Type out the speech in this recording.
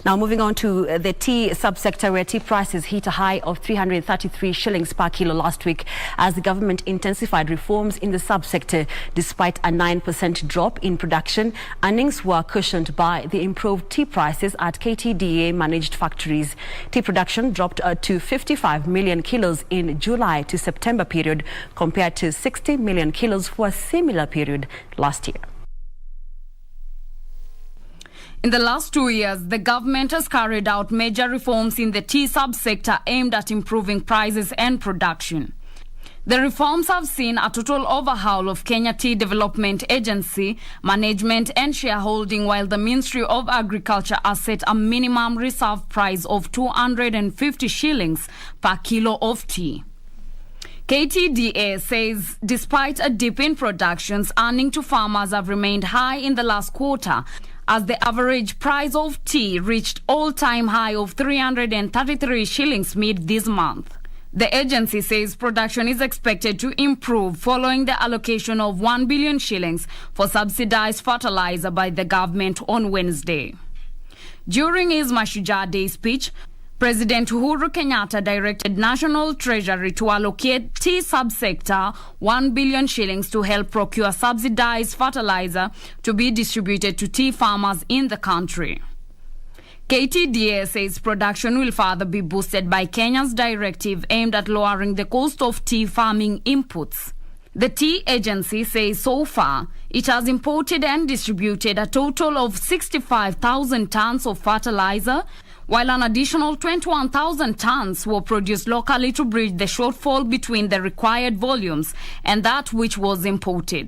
Now moving on to the tea subsector, where tea prices hit a high of 333 shillings per kilo last week as the government intensified reforms in the subsector. Despite a 9% drop in production, earnings were cushioned by the improved tea prices at KTDA managed factories. Tea production dropped to 55 million kilos in July to September period compared to 60 million kilos for a similar period last year. In the last 2 years, the government has carried out major reforms in the tea subsector aimed at improving prices and production. The reforms have seen a total overhaul of Kenya Tea Development Agency management and shareholding, while the Ministry of Agriculture has set a minimum reserve price of 250 shillings per kilo of tea. KTDA says despite a dip in productions, earnings to farmers have remained high in the last quarter, as the average price of tea reached all-time high of 333 shillings mid this month. The agency says production is expected to improve following the allocation of 1 billion shillings for subsidized fertilizer by the government on Wednesday. During his Mashujaa Day speech, President Uhuru Kenyatta directed National Treasury to allocate tea subsector 1 billion shillings to help procure subsidized fertilizer to be distributed to tea farmers in the country. KTDA says production will further be boosted by Kenya's directive aimed at lowering the cost of tea farming inputs. The tea agency says so far it has imported and distributed a total of 65,000 tons of fertilizer, while an additional 21,000 tons were produced locally to bridge the shortfall between the required volumes and that which was imported.